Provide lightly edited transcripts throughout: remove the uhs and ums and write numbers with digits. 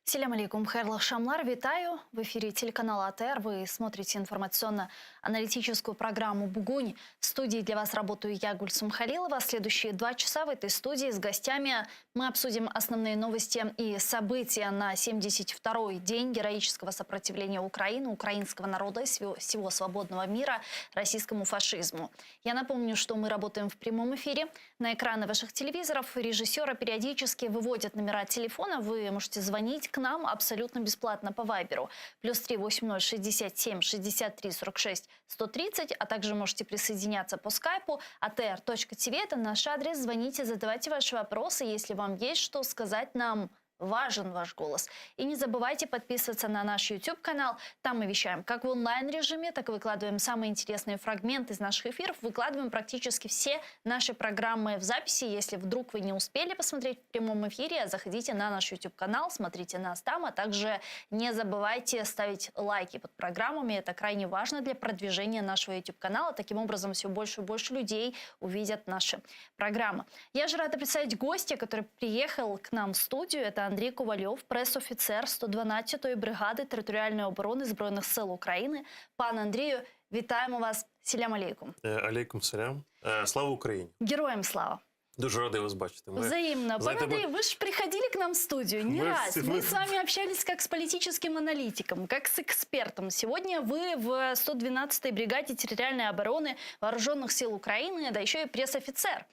Селям алейкум, Хайрлах Шамлар, витаю. В эфире телеканала АТР. Вы смотрите информационно-аналитическую программу «Бугунь». В студии для вас работаю я, Гульсум Халилова. Следующие 2 часа в этой студии с гостями мы обсудим основные новости и события на 72-й день героического сопротивления Украины, украинского народа и всего свободного мира российскому фашизму. Я напомню, что мы работаем в прямом эфире. На экраны ваших телевизоров режиссеры периодически выводят номера телефона. Вы можете звонить к нам абсолютно бесплатно по Вайберу. +3 80 67 63 46 130, а также можете присоединяться по скайпу atr.tv. Это наш адрес. Звоните, задавайте ваши вопросы, если вам есть что сказать нам. Важен ваш голос. И не забывайте подписываться на наш YouTube-канал. Там мы вещаем как в онлайн-режиме, так и выкладываем самые интересные фрагменты из наших эфиров. Выкладываем практически все наши программы в записи. Если вдруг вы не успели посмотреть в прямом эфире, заходите на наш YouTube-канал, смотрите нас там, а также не забывайте ставить лайки под программами. Это крайне важно для продвижения нашего YouTube-канала. Таким образом, все больше и больше людей увидят наши программы. Я же рада представить гостя, который приехал к нам в студию. Это Андрій Ковальов, прес-офіцер 112-ї бригади територіальної оборони Збройних сил України. Пане Андрію, вітаємо вас. Селям алейкум. Алейкум салям. Слава Україні. Героям слава. Дуже радий вас бачити. Взаимно. Пане Андрей, вы же приходили к нам в студию не раз. Мы с вами общались как с политическим аналитиком, как с экспертом. Сегодня вы в 112-й бригаде территориальной обороны Вооруженных сил Украины, да еще и пресс-офицер.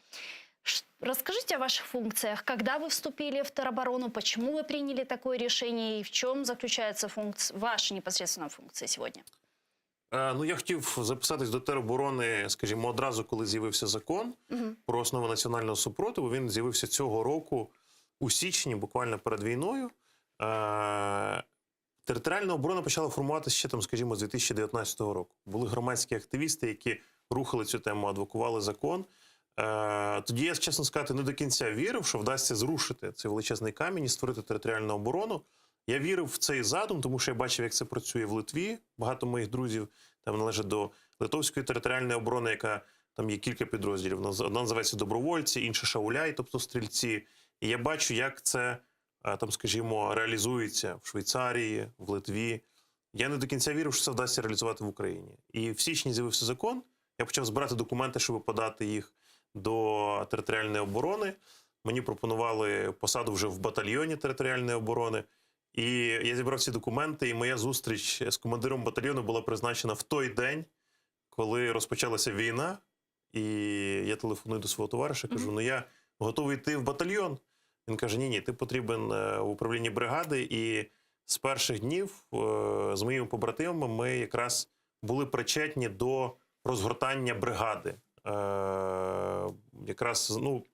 Расскажите о ваших функциях. Когда вы вступили в тероборону, почему вы приняли такое решение и в чем заключается ваша непосредственная функция сегодня? Ну, я хотів записатись до тероборони, скажімо, одразу, коли з'явився закон про основи національного супротиву. Він з'явився цього року у січні, буквально перед війною. Територіальна оборона почала формуватися ще, там, скажімо, з 2019 року. Були громадські активісти, які рухали цю тему, адвокували закон. Тоді я, чесно сказати, не до кінця вірив, що вдасться зрушити цей величезний камінь і створити територіальну оборону. Я вірив в цей задум, тому що я бачив, як це працює в Литві. Багато моїх друзів там належать до Литовської територіальної оборони, яка там є кілька підрозділів. Одна називається добровольці, інша шауляй, тобто стрільці. І я бачу, як це, там, скажімо, реалізується в Швейцарії, в Литві. Я не до кінця вірив, що це вдасться реалізувати в Україні. І в січні з'явився закон. Я почав збирати документи, щоб подати їх до територіальної оборони. Мені пропонували посаду вже в батальйоні територіальної оборони. І я зібрав ці документи, і моя зустріч з командиром батальйону була призначена в той день, коли розпочалася війна. І я телефоную до свого товариша, кажу, ну я готовий йти в батальйон. Він каже, ні, ти потрібен в управлінні бригади. І з перших днів з моїми побратимами ми якраз були причетні до розгортання бригади. Якраз, ну,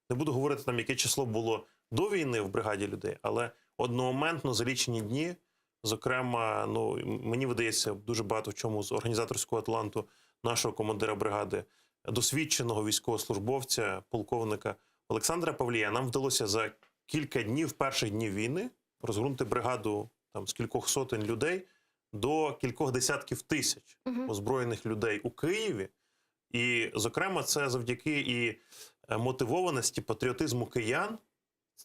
не буду говорити там, яке число було до війни в бригаді людей, але одномоментно за лічені дні, зокрема, ну, мені видається дуже багато в чому з організаторського таланту нашого командира бригади, досвідченого військовослужбовця, полковника Олександра Павлія, нам вдалося за кілька днів, перших днів війни, розгорнути бригаду там з кількох сотень людей до кількох десятків тисяч озброєних людей у Києві. І, зокрема, це завдяки і мотивованості, патріотизму киян.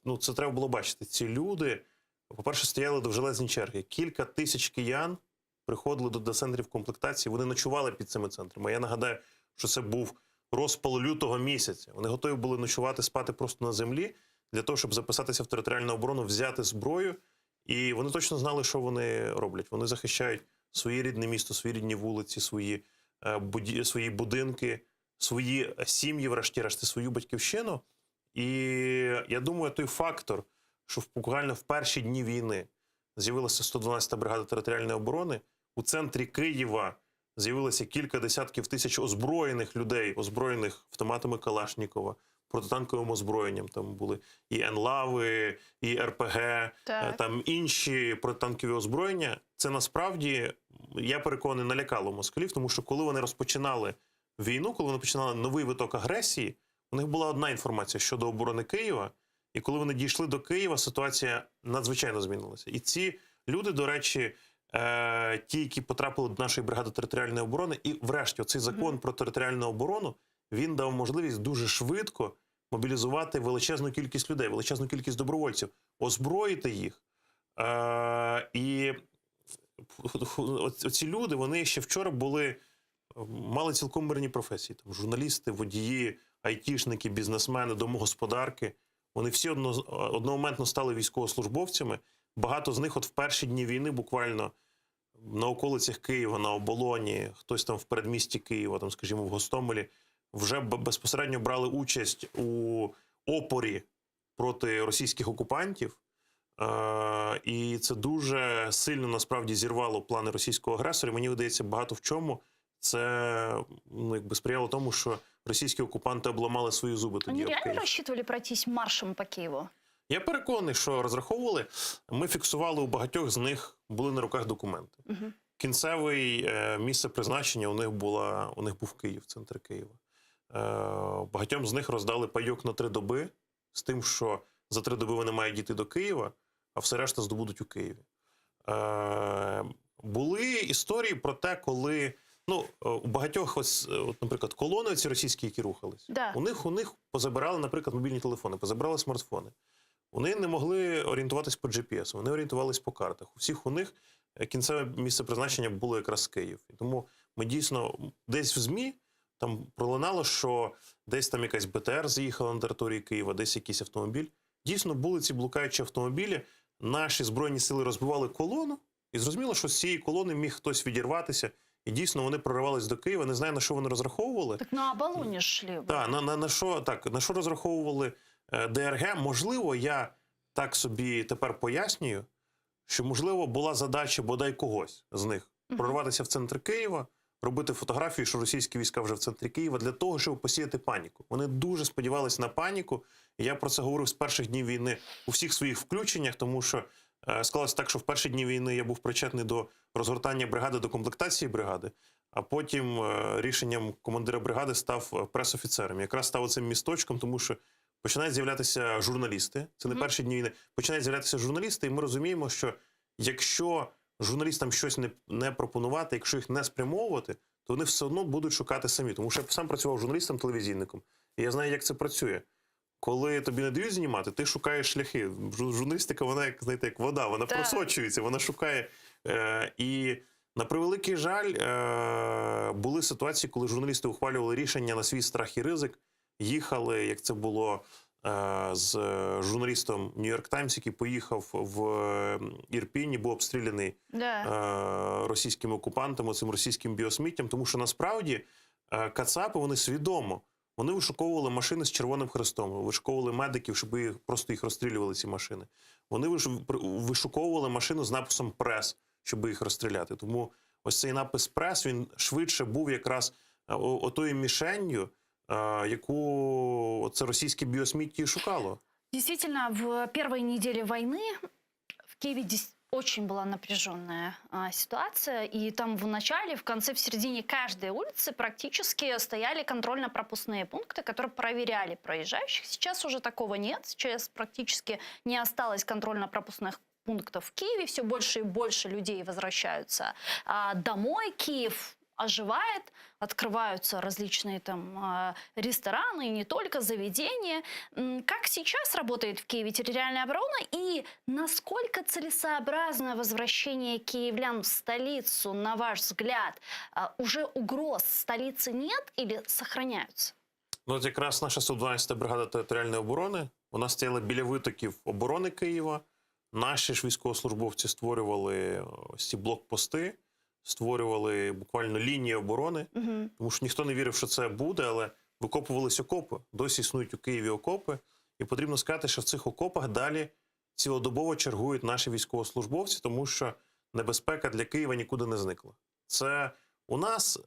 Ну, це треба було бачити. Ці люди, по-перше, стояли довжелезні черги. Кілька тисяч киян приходили до центрів комплектації, вони ночували під цими центрами. Я нагадаю, що це був розпал лютого місяця. Вони готові були ночувати, спати просто на землі, для того, щоб записатися в територіальну оборону, взяти зброю. І вони точно знали, що вони роблять. Вони захищають своє рідне місто, свої рідні вулиці, свої будинки, свої сім'ї, врешті-решт, свою батьківщину. І я думаю, той фактор, що буквально в перші дні війни з'явилася 112-та бригада територіальної оборони, у центрі Києва з'явилося кілька десятків тисяч озброєних людей, озброєних автоматами Калашнікова, протитанковим озброєнням. Там були і ЕНЛАВи, і РПГ, там інші протитанкові озброєння. Це насправді, я переконаний, налякало москалів, тому що коли вони розпочинали війну, коли вони починали новий виток агресії, у них була одна інформація щодо оборони Києва, і коли вони дійшли до Києва, ситуація надзвичайно змінилася. І ці люди, до речі, ті, які потрапили до нашої бригади територіальної оборони, і врешті оцей закон про територіальну оборону, він дав можливість дуже швидко мобілізувати величезну кількість людей, величезну кількість добровольців, озброїти їх, І оці люди, вони ще вчора мали цілком мирні професії. Там журналісти, водії, айтішники, бізнесмени, домогосподарки. Вони всі одномоментно стали військовослужбовцями. Багато з них от в перші дні війни буквально на околицях Києва, на Оболоні, хтось там в передмісті Києва, там, скажімо, в Гостомелі, вже безпосередньо брали участь у опорі проти російських окупантів. І це дуже сильно, насправді, зірвало плани російського агресора. І мені видається, багато в чому це сприяло тому, що російські окупанти обламали свої зуби тоді. Вони реально рассчитывали пройтись маршем по Києву? Я переконаний, що розраховували. Ми фіксували, у багатьох з них були на руках документи. Кінцеве місце призначення у них був Київ, центр Києва. Багатьом з них роздали пайок на 3 доби з тим, що за 3 доби вони мають дійти до Києва, а все решта здобудуть у Києві. Були історії про те, коли у багатьох, наприклад, колони ці російські, які рухались, да. у них позабирали, наприклад, мобільні телефони, позабирали смартфони. Вони не могли орієнтуватись по GPS, вони орієнтувались по картах. У всіх у них кінцеве місце призначення було якраз Київ. І тому ми дійсно десь в ЗМІ там пролунало, що десь там якась БТР заїхала на території Києва, десь якийсь автомобіль. Дійсно були ці блукаючі автомобілі, наші Збройні сили розбивали колону, і зрозуміло, що з цієї колони міг хтось відірватися. І дійсно вони проривались до Києва, не знаю, на що вони розраховували. Так на Оболоні йшли. Так, на що розраховували ДРГ? Можливо, я так собі тепер пояснюю, що, можливо, була задача бодай когось з них прорватися в центр Києва, робити фотографії, що російські війська вже в центрі Києва, для того, щоб посіяти паніку. Вони дуже сподівалися на паніку. І я про це говорив з перших днів війни у всіх своїх включеннях, тому що склалося так, що в перші дні війни я був причетний до розгортання бригади, до комплектації бригади, а потім рішенням командира бригади став пресофіцером. Якраз став оцим місточком, тому що починають з'являтися журналісти, це не перші дні війни, починають з'являтися журналісти, і ми розуміємо, що якщо журналістам щось не пропонувати, якщо їх не спрямовувати, то вони все одно будуть шукати самі. Тому що я сам працював журналістом-телевізійником, і я знаю, як це працює. Коли тобі не дають знімати, ти шукаєш шляхи. Журналістика, вона, як вода, вона просочується, вона шукає. І на превеликий жаль, були ситуації, коли журналісти ухвалювали рішення на свій страх і ризик, їхали, як це було з журналістом Нью-Йорк Таймс, який поїхав в Ірпінь, був обстріляний російськими окупантами, цим російським біосміттям, тому що насправді кацапи, вони свідомо, вони вишуковували машини з Червоним Хрестом, вишуковували медиків, щоб просто їх розстрілювали, ці машини. Вони вишуковували машину з написом «Прес», щоб їх розстріляти. Тому ось цей напис «Прес», він швидше був якраз отою мішенью, яку це російське біосміття і шукало. Действительно, в первой неделе войны в Киеве очень была напряженная ситуация. И там в начале, в конце, в середине каждой улицы практически стояли контрольно-пропускные пункты, которые проверяли проезжающих. Сейчас уже такого нет. Сейчас практически не осталось контрольно-пропускных пунктов в Киеве. Все больше и больше людей возвращаются домой. Киев оживает, открываются различные там рестораны и не только, заведения. Как сейчас работает в Киеве территориальная оборона и насколько целесообразно возвращение киевлян в столицу, на ваш взгляд? Уже угроз столицы нет или сохраняются? Ну, от якраз наша 112-та бригада територіальної оборони, вона стояла біля витоків оборони Києва. Наші ж військовослужбовці створювали ось ці блокпости, створювали буквально лінії оборони, тому що ніхто не вірив, що це буде, але викопувались окопи. Досі існують у Києві окопи. І потрібно сказати, що в цих окопах далі цілодобово чергують наші військовослужбовці, тому що небезпека для Києва нікуди не зникла. Це у нас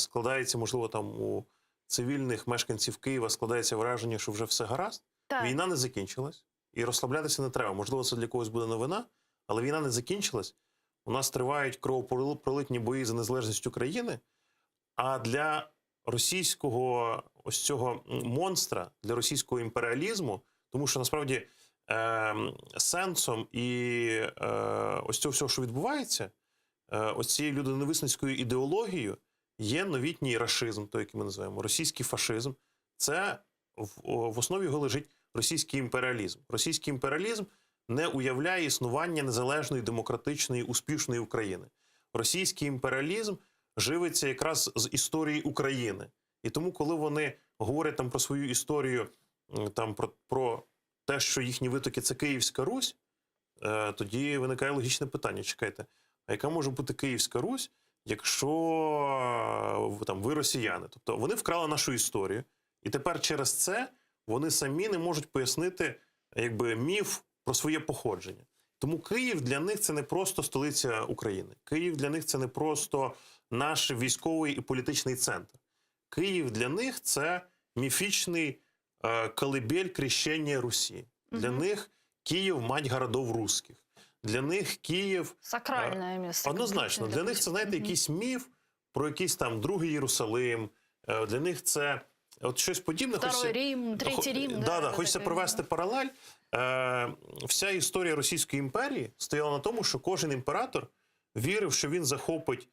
складається, можливо, там у цивільних мешканців Києва складається враження, що вже все гаразд. Так. Війна не закінчилась. І розслаблятися не треба. Можливо, це для когось буде новина, але війна не закінчилась. У нас тривають кровопролитні бої за незалежність України, а для російського ось цього монстра, для російського імперіалізму, тому що насправді сенсом і ось цього всього, що відбувається, ось цією людоненависницькою ідеологією є новітній рашизм, той, який ми називаємо, російський фашизм. Це в основі його лежить російський імперіалізм. Російський імперіалізм не уявляє існування незалежної, демократичної, успішної України. Російський імперіалізм живиться якраз з історії України. І тому, коли вони говорять там про свою історію, там про те, що їхні витоки – це Київська Русь, тоді виникає логічне питання. Чекайте, а яка може бути Київська Русь, якщо там ви росіяни? Тобто вони вкрали нашу історію, і тепер через це вони самі не можуть пояснити міф про своє походження. Тому Київ для них – це не просто столиця України. Київ для них – це не просто наш військовий і політичний центр. Київ для них – це міфічний колыбель крещення Русі. Для них Київ – мать городов русских. Для них Київ... Сакральне місце. Однозначно. Для них це, знаєте, якийсь міф про якийсь там другий Єрусалим. Для них це от щось подібне. Второй Рим, третій Рим. Хочеться провести паралель. Вся історія Російської імперії стояла на тому, що кожен імператор вірив, що він захопить,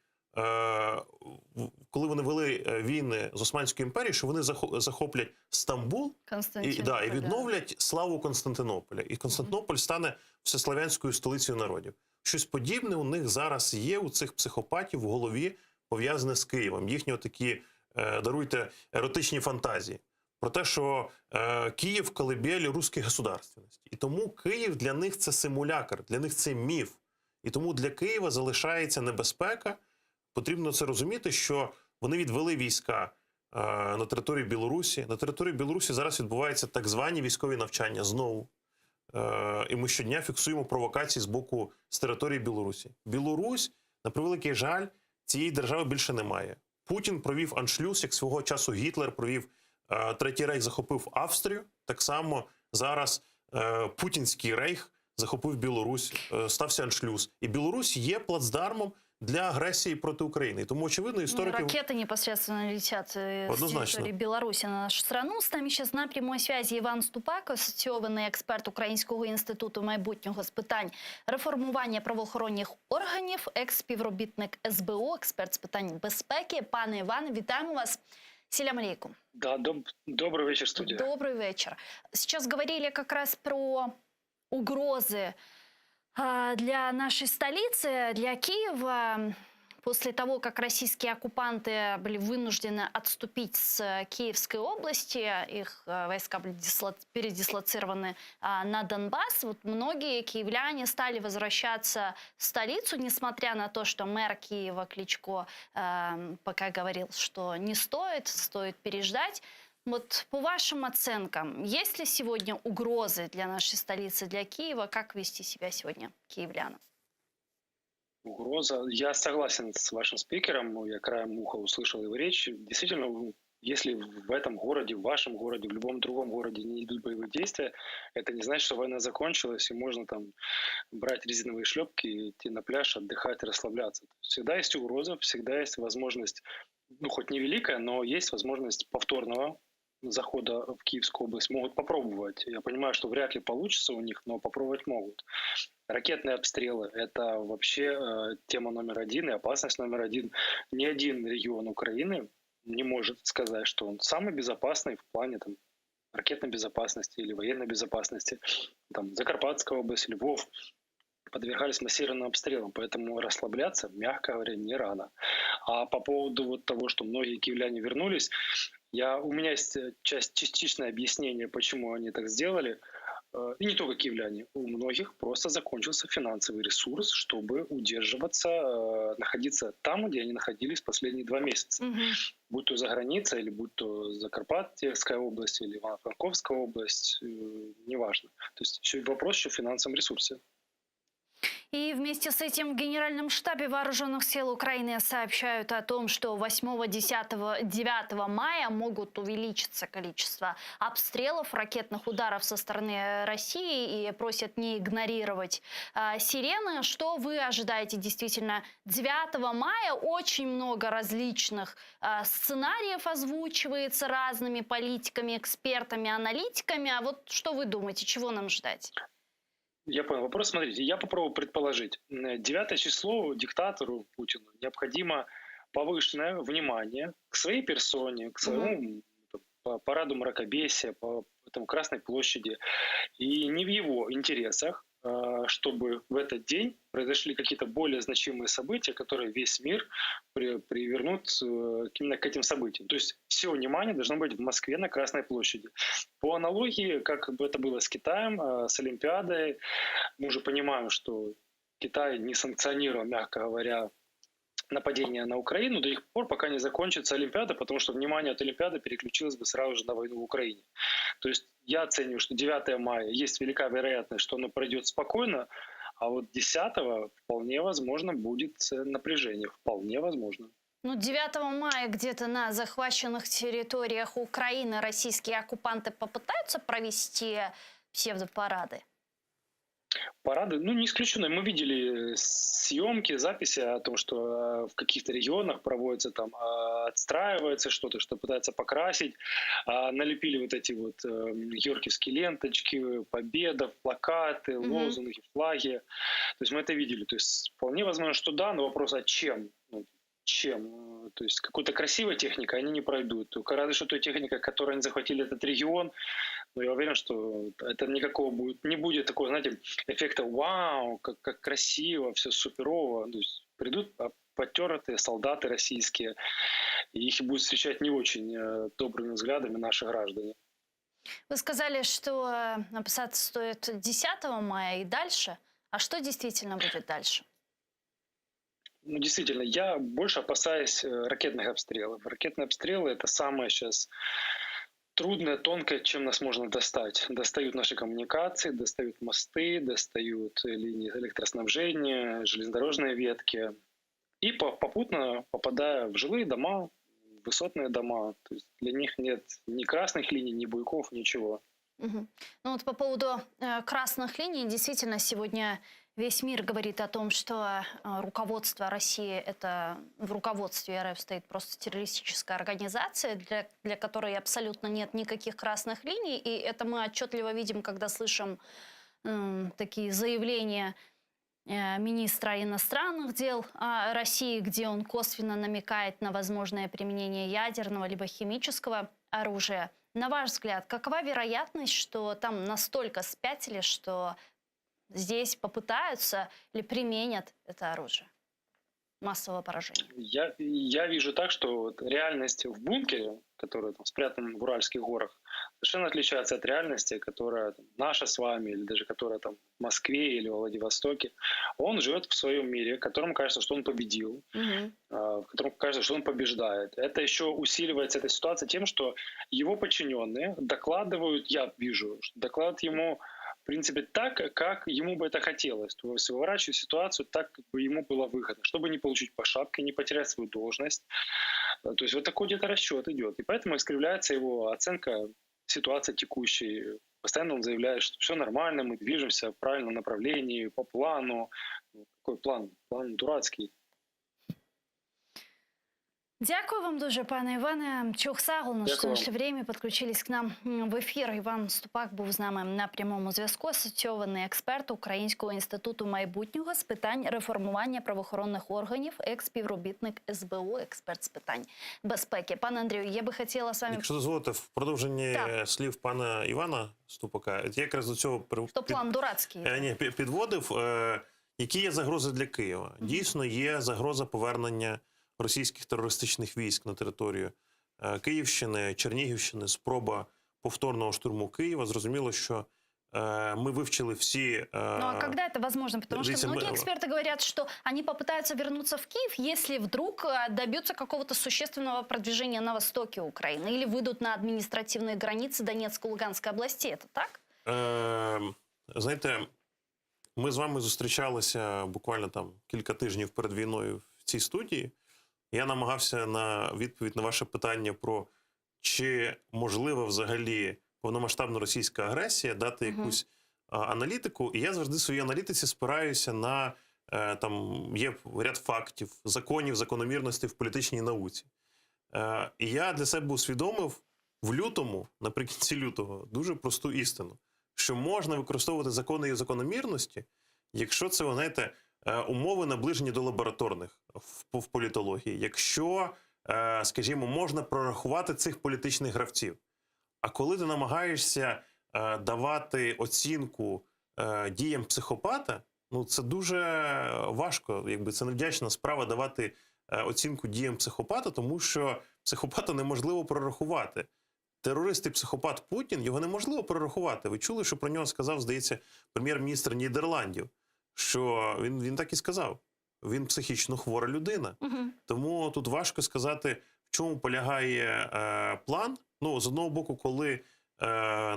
коли вони вели війни з Османською імперією, що вони захоплять Стамбул і відновлять славу Константинополя. І Константинополь стане всеслав'янською столицею народів. Щось подібне у них зараз є, у цих психопатів в голові, пов'язане з Києвом. Їхні отакі, даруйте, еротичні фантазії. Про те, що Київ – колыбель руської государственності. І тому Київ для них – це симулякр, для них – це міф. І тому для Києва залишається небезпека. Потрібно це розуміти, що вони відвели війська на територію Білорусі. На території Білорусі зараз відбуваються так звані військові навчання знову. І ми щодня фіксуємо провокації з території Білорусі. Білорусь, на превеликий жаль, цієї держави більше немає. Путін провів аншлюз, як свого часу Гітлер провів, Третій рейх захопив Австрію. Так само зараз Путінський рейх захопив Білорусь, стався аншлюз. І Білорусь є плацдармом для агресії проти України. Тому, очевидно, историки... Ракеты непосредственно летят с территории Беларуси на нашу страну. С нами сейчас на прямой связи Іван Ступак, асоційований експерт Українського інституту майбутнього з питань реформування правоохоронних органів, екс-співробітник СБУ, експерт з питань безпеки. Пане Іване, вітаємо вас. Селям алейкум. Да, добрый вечер, студия. Добрый вечер. Сейчас говорили как раз про угрозы для нашей столицы, для Киева. После того, как российские оккупанты были вынуждены отступить с Киевской области, их войска были передислоцированы на Донбасс, вот многие киевляне стали возвращаться в столицу, несмотря на то, что мэр Киева Кличко пока говорил, что не стоит переждать. Вот по вашим оценкам, есть ли сегодня угрозы для нашей столицы, для Киева? Как вести себя сегодня киевлянам? Угроза. Я согласен с вашим спикером, я краем уха услышал его речь. Действительно, если в этом городе, в вашем городе, в любом другом городе не идут боевые действия, это не значит, что война закончилась и можно там брать резиновые шлепки, идти на пляж, отдыхать, расслабляться. Всегда есть угроза, всегда есть возможность, ну хоть невеликая, но есть возможность повторного захода в Киевскую область. Могут попробовать. Я понимаю, что вряд ли получится у них, но попробовать могут. Ракетные обстрелы – это вообще тема номер один и опасность номер один. Ни один регион Украины не может сказать, что он самый безопасный в плане там, ракетной безопасности или военной безопасности. Там, Закарпатская область, Львов подвергались массированным обстрелам, поэтому расслабляться, мягко говоря, не рано. А по поводу вот того, что многие киевляне вернулись, у меня есть частичное объяснение, почему они так сделали. И не только киевляне, у многих просто закончился финансовый ресурс, чтобы удерживаться, находиться там, где они находились последние 2 месяца. Будь то за границей, или будь то Закарпатская область, или Ивано-Франковская область, неважно. То есть вопрос еще в финансовом ресурсе. И вместе с этим в Генеральном штабе Вооруженных сил Украины сообщают о том, что 8, 10, 9 мая могут увеличиться количество обстрелов, ракетных ударов со стороны России и просят не игнорировать сирены. Что вы ожидаете действительно 9 мая? Очень много различных сценариев озвучивается разными политиками, экспертами, аналитиками. А вот что вы думаете, чего нам ждать? Я понял вопрос. Смотрите, я попробую предположить. 9 число диктатору Путину необходимо повышенное внимание к своей персоне, к своему параду мракобесия, по Красной площади. И не в его интересах чтобы в этот день произошли какие-то более значимые события, которые весь мир привернут именно к этим событиям. То есть все внимание должно быть в Москве на Красной площади. По аналогии, как бы это было с Китаем, с Олимпиадой, мы уже понимаем, что Китай не санкционировал, мягко говоря, нападение на Украину до тех пор, пока не закончится Олимпиада, потому что внимание от Олимпиады переключилось бы сразу же на войну в Украине. То есть я оцениваю, что 9 мая есть велика вероятность, что оно пройдет спокойно, а вот 10 вполне возможно будет напряжение, вполне возможно. Ну, 9 мая где-то на захваченных территориях Украины российские оккупанты попытаются провести псевдопарады? Парады, ну, не исключено. Мы видели съемки, записи о том, что в каких-то регионах проводится там, отстраивается что-то, что пытается покрасить. Налепили вот эти вот георгиевские ленточки, победа, плакаты, лозунги, флаги. То есть мы это видели. То есть вполне возможно, что да, но вопрос, а чем? Чем? То есть какой-то красивой техникой они не пройдут. Только разве что той техникой, которой они захватили этот регион, но я уверен, что это никакого не будет такого, знаете, эффекта «Вау, как красиво, все суперово». То есть придут потертые солдаты российские, и их будут встречать не очень добрыми взглядами наши граждане. Вы сказали, что опасаться стоит 10 мая и дальше. А что действительно будет дальше? Ну, действительно, я больше опасаюсь ракетных обстрелов. Ракетные обстрелы – это самое сейчас трудное, тонкое, чем нас можно достать. Достают наши коммуникации, достают мосты, достают линии электроснабжения, железнодорожные ветки. И попутно попадая в жилые дома, высотные дома. То есть для них нет ни красных линий, ни буйков, ничего. Угу. Ну вот по поводу красных линий, действительно, сегодня весь мир говорит о том, что руководство России, в руководстве РФ стоит просто террористическая организация, для которой абсолютно нет никаких красных линий. И это мы отчетливо видим, когда слышим такие заявления министра иностранных дел России, где он косвенно намекает на возможное применение ядерного либо химического оружия. На ваш взгляд, какова вероятность, что там настолько спятили, что здесь попытаются или применят это оружие массового поражения? Я вижу так, что вот реальность в бункере, который там спрятан в Уральских горах, совершенно отличается от реальности, которая наша с вами, или даже которая там в Москве или в Владивостоке. Он живет в своем мире, которому кажется, что он победил, в котором кажется, что он побеждает. Это еще усиливается, эта ситуация, тем, что его подчиненные докладывают, я вижу, докладывают ему в принципе так, как ему бы это хотелось. То есть выворачивать ситуацию так, как бы ему было выгодно, чтобы не получить по шапке, не потерять свою должность. То есть вот такой где-то расчет идет. И поэтому искривляется его оценка ситуации текущей. Постоянно он заявляет, что все нормально, мы движемся в правильном направлении, по плану. Какой план? План дурацкий. Дякую вам дуже, пане Іване. Чухсагл, що знайшли время, підключились к нам в ефір. Іван Ступак був з нами на прямому зв'язку. Асоційований експерт Українського інституту майбутнього з питань реформування правоохоронних органів, екс-співробітник СБУ, експерт з питань безпеки. Пане Андрію, я би хотіла з вами... Якщо дозволите, в продовженні слів пана Івана Ступака, я якраз до цього... Що план дурацький? Ні, підводив. Які є загрози для Києва? Дійсно, є загроза повернення російських терористичних військ на територію Київщини, Чернігівщини, спроба повторного штурму Києва. Зрозуміло, що мы вывчили все... Ну а когда это возможно? Потому что многие эксперты говорят, что они попытаются вернуться в Киев, если вдруг добьются какого-то существенного продвижения на востоке Украины или выйдут на административные границы Донецкой и Луганской областей. Это так? Знаєте, ми з вами зустрічалися буквально там кілька тижнів перед війною в цій студії. Я намагався на відповідь на ваше питання про чи можлива взагалі повномасштабна російська агресія дати якусь аналітику. І я завжди в своїй аналітиці спираюся на, там є ряд фактів, законів, закономірностей в політичній науці. І я для себе усвідомив в лютому, наприкінці лютого, дуже просту істину, що можна використовувати закони і закономірності, якщо це, знаєте, умови наближені до лабораторних в політології. Якщо, скажімо, можна прорахувати цих політичних гравців. А коли ти намагаєшся давати оцінку діям психопата, ну це дуже важко, якби це невдячна справа давати оцінку діям психопата, тому що психопата неможливо прорахувати. Терорист і психопат Путін, його неможливо прорахувати. Ви чули, що про нього сказав, здається, прем'єр-міністр Нідерландів, що він так і сказав. Він психічно хвора людина. Тому тут важко сказати, в чому полягає план. Ну, з одного боку, коли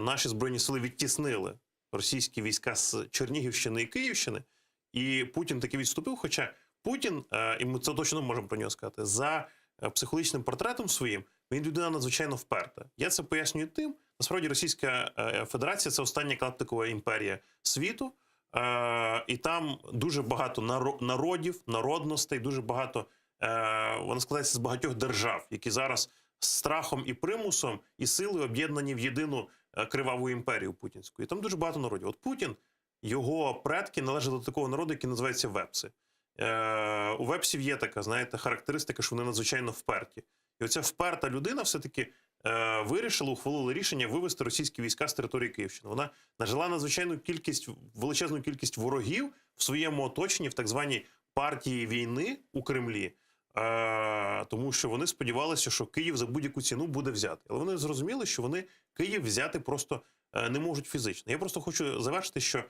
наші Збройні сили відтіснили російські війська з Чернігівщини і Київщини, і Путін таки відступив, хоча Путін, і ми це точно можемо про нього сказати, за психологічним портретом своїм, він людина надзвичайно вперта. Я це пояснюю тим, насправді Російська Федерація – це остання клаптикова імперія світу, і там дуже багато народів, народностей, дуже багато, вона складається з багатьох держав, які зараз з страхом і примусом і силою об'єднані в єдину криваву імперію путінську. І там дуже багато народів. От Путін, його предки належать до такого народу, який називається вепси. У вепсів є така, знаєте, характеристика, що вони надзвичайно вперті. І оця вперта людина все-таки вирішила, ухвалила рішення вивести російські війська з території Київщини. Вона нажила надзвичайну кількість, величезну кількість ворогів в своєму оточенні, в так званій партії війни у Кремлі, тому що вони сподівалися, що Київ за будь-яку ціну буде взяти. Але вони зрозуміли, що вони Київ взяти просто не можуть фізично. Я просто хочу завершити, що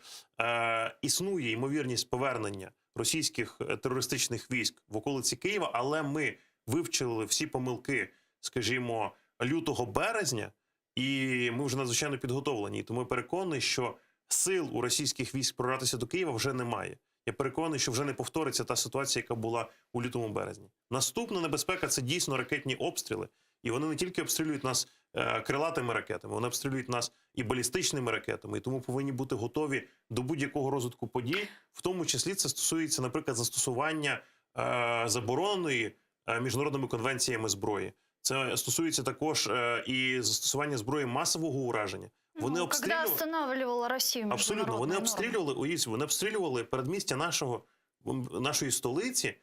існує ймовірність повернення російських терористичних військ в околиці Києва, але ми вивчили всі помилки, скажімо, лютого-березня, і ми вже надзвичайно підготовлені. І тому я переконаний, що сил у російських військ проратися до Києва вже немає. Я переконаний, що вже не повториться та ситуація, яка була у лютому-березні. Наступна небезпека – це дійсно ракетні обстріли. І вони не тільки обстрілюють нас крилатими ракетами, вони обстрілюють нас і балістичними ракетами. І тому повинні бути готові до будь-якого розвитку подій. В тому числі це стосується, наприклад, застосування забороненої міжнародними конвенціями зброї. Це стосується також і застосування зброї масового ураження. Вони Когда останавливала Росію абсолютно, вони обстрілювали передмістя нашої столиці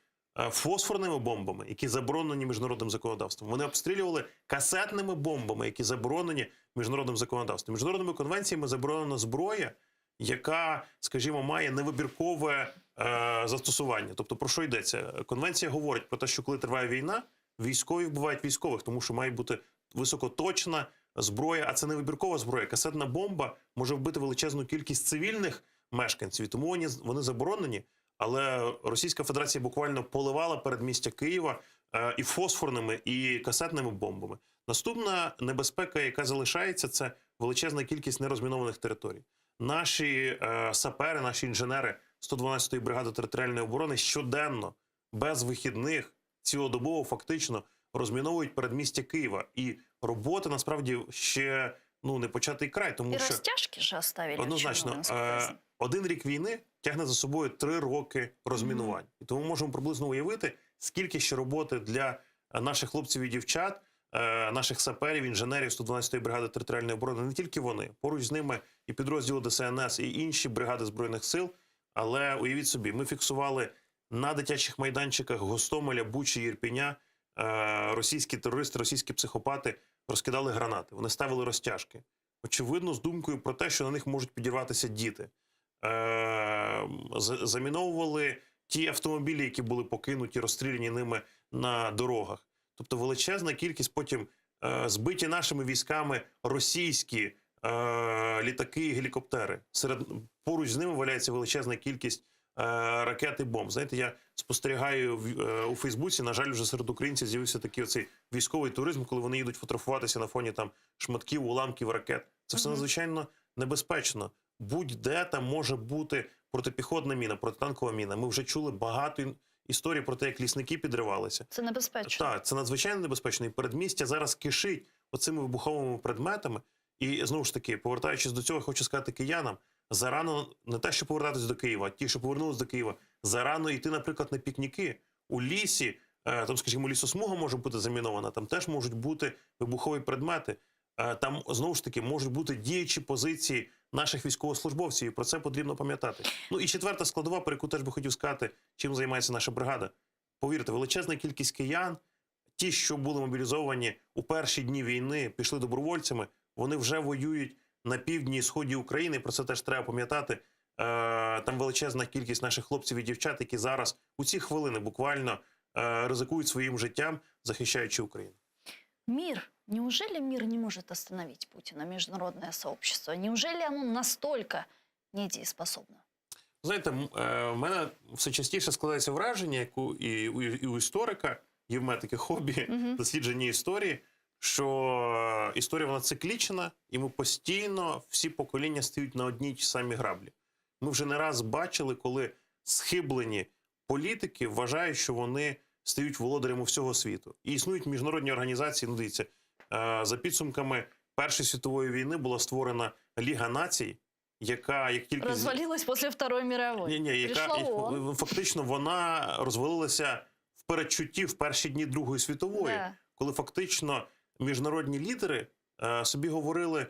фосфорними бомбами, які заборонені міжнародним законодавством. Вони обстрілювали касетними бомбами, які заборонені міжнародним законодавством. Міжнародними конвенціями заборонена зброя, яка, скажімо, має невибіркове застосування. Тобто про що йдеться? Конвенція говорить про те, що коли триває війна, військові вбивають військових, тому що має бути високоточна зброя, а це не вибіркова зброя. Касетна бомба може вбити величезну кількість цивільних мешканців, і тому вони заборонені. Але Російська Федерація буквально поливала передмістя Києва і фосфорними, і касетними бомбами. Наступна небезпека, яка залишається, це величезна кількість нерозмінованих територій. Наші сапери, наші інженери 112-ї бригади територіальної оборони щоденно, без вихідних, цілодобово фактично розміновують передмістя Києва. І роботи, насправді, ще не початий край. Тому і що розтяжки ж оставили. Однозначно, один рік війни тягне за собою 3 роки розмінувань. І тому можемо приблизно уявити, скільки ще роботи для наших хлопців і дівчат, наших саперів, інженерів 112-ї бригади територіальної оборони, не тільки вони. Поруч з ними і підрозділи ДСНС, і інші бригади Збройних сил. Але уявіть собі, ми фіксували на дитячих майданчиках Гостомеля, Бучі, Ірпеня, російські терористи, російські психопати розкидали гранати. Вони ставили розтяжки. Очевидно, з думкою про те, що на них можуть підірватися діти. Заміновували ті автомобілі, які були покинуті, розстріляні ними на дорогах. Тобто величезна кількість, потім збиті нашими військами російські літаки і гелікоптери. Поруч з ними валяється величезна кількість ракет і бомб. Знаєте, я спостерігаю у Фейсбуці, на жаль, вже серед українців з'явився такий оцей військовий туризм, коли вони їдуть фотографуватися на фоні там шматків, уламків ракет. Це все надзвичайно небезпечно. Будь-де там може бути протипіхотна міна, протитанкова міна. Ми вже чули багато історій про те, як лісники підривалися. Це небезпечно. Так, це надзвичайно небезпечно. І передмістя зараз кишить оцими вибуховими предметами. І, знову ж таки, повертаючись до цього, хочу сказати киянам, зарано не те, що повертатись до Києва, а ті, що повернулись до Києва, зарано йти, наприклад, на пікніки. У лісі, там, скажімо, лісосмуга може бути замінована, там теж можуть бути вибухові предмети. Там, знову ж таки, можуть бути діючі позиції наших військовослужбовців, і про це потрібно пам'ятати. Ну і четверта складова, про яку теж би хотів сказати, чим займається наша бригада. Повірте, величезна кількість киян, ті, що були мобілізовані у перші дні війни, пішли добровольцями, вони вже воюють на півдні і сході України, про це теж треба пам'ятати. там величезна кількість наших хлопців і дівчат, які зараз у ці хвилини буквально ризикують своїм життям, захищаючи Україну. Мир. Неужели мир не может остановить Путина, международное сообщество? Неужели оно настолько недееспособно? Знаєте, в мене все частіше складається враження, як і у історика, є в мене таке хобі дослідження історії, що історія вона циклічна, і ми постійно, всі покоління стають на одній ті самі граблі. Ми вже не раз бачили, коли схиблені політики вважають, що вони стають володарями всього світу. І існують міжнародні організації, ну дивіться, за підсумками Першої світової війни була створена Ліга націй, яка як тільки Розвалилась після Второї мирової. яка фактично вона розвалилася в передчутті в перші дні Другої світової, коли фактично міжнародні лідери собі говорили: